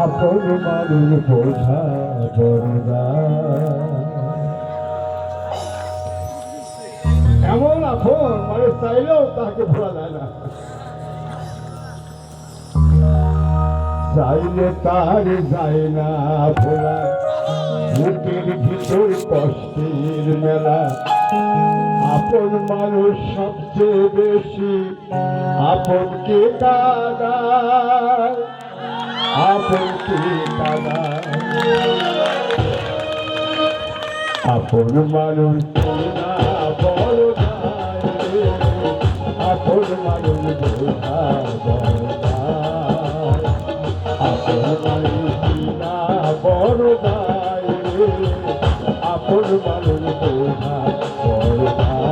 আপন মানুষ বোঝা বরদা এমন আপন মানে চাইলেও তাকে ভোলা যায় না, চাইলে তার যায় না ভোলা। বুকের ভিতর কষ্টের মেলা, আপন মানুষ সবচেয়ে বেশি আপনকে কাঁদায়, আপনকে কাঁদায়। আপন মানুষ না বড় যায়, আপন মানুষ বোঝা বড় যায়, আপন মানুষ না বড় যায়, আপন মানুষ বোঝা বড় যায়।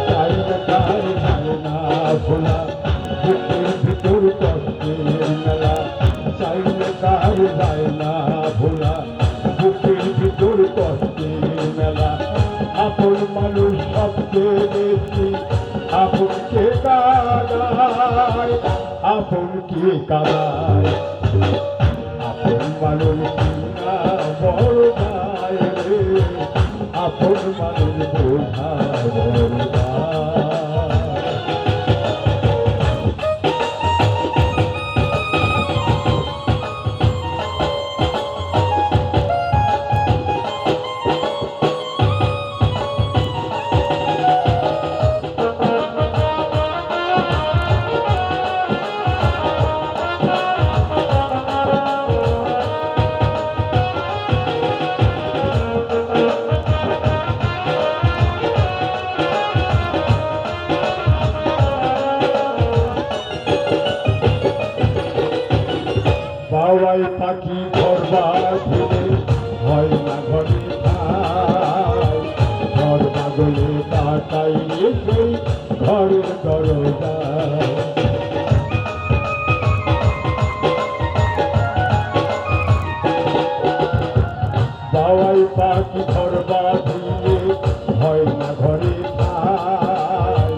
চাইলে তার যায় না ভোলা, বুকের ভিতর কষ্টের মেলা, চাইলে তার যায় না ভোলা, বুকের ভিতর কষ্টের মেলা। আপন মানুষ সবচেয়ে বেশি আপনকে কাঁদায়, আপনকে কাঁদায়। আপন মানুষ না বড় যায় রে, আপন মানুষ বোঝা বড় যায়। বাবাই পাখি ঘর বাঁধিলে হয় না ঘরে ঠাই, ঘর বাগলে কাটাইলে সেই ঘরের দরজায়। বাবাই পাখি ঘর বাঁধিলে হয় না ঘরে ঠাই,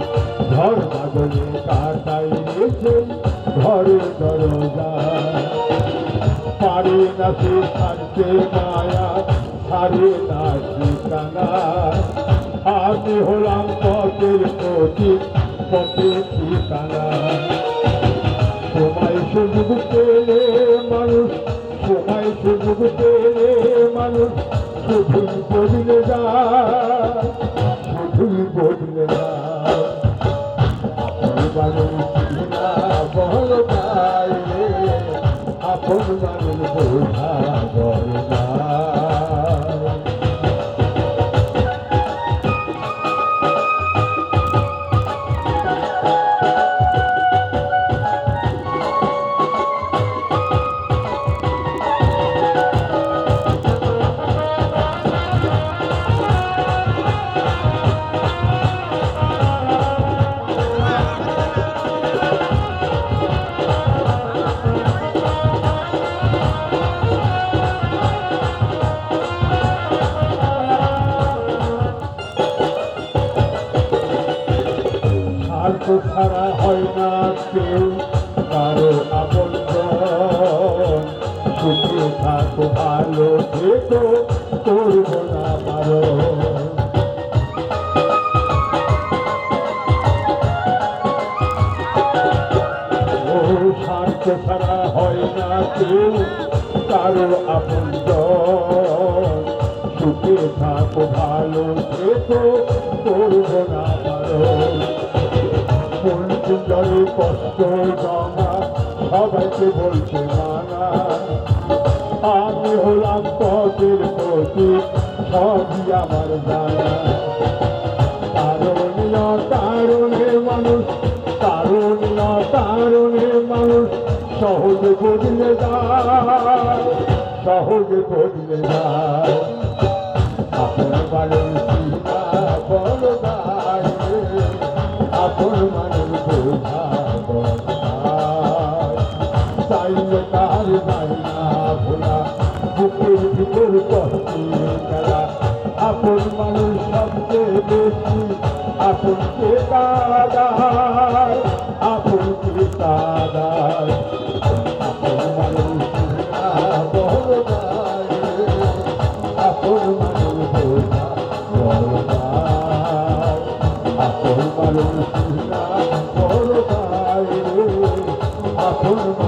ঘর বাগলে কাটাইলে সেই ঘরের দরজায়। পারে না সে ছাড়তে মায়া, ছাড়ে না সে কানা, আমি হলাম পথের প্রতীক, পথের ঠিকানা। সময় সুযোগ পেলে মানুষ, সময় সুযোগ পেলে মানুষ শুধুই বদলে যায়, শুধুই বদলে যায়। আপন মানুষ না বড় যায়, আপন মানুষ বোঝা বড় যায়। স্বার্থ ছাড়া হয় না কেউ কারো আপনজন, সুখে থাকো ভালো থেকো করবো না বারণ। ও স্বার্থ ছাড়া হয় না কেউ কারো আপনজন, সুখে থাকো ভালো থেকো করবো না বারণ। জলে কষ্ট জমা সবাইকে বলছে মানা, আমি হলাম পথের প্রতীক, সবই আমার জানা। কারণে কারণে মানুষ, কারণে কারণে মানুষ সহজে বদলে যায়, সহজে বদলে যায়। আপন মানুষ না বড় যায়, আপন মানুষ বোঝা বড় যায়। চাইলে তার যায় না ভোলা, বুকের ভিতর কষ্টের মেলা, আপন মানুষ সবচেয়ে বেশি আপনকে কাঁদায়, আপনকে কাঁদায়। দায় আপন মানুষ না বড় দায় আপন মানুষ না বড় দায় আপন মানুষ না বড় দায় আপন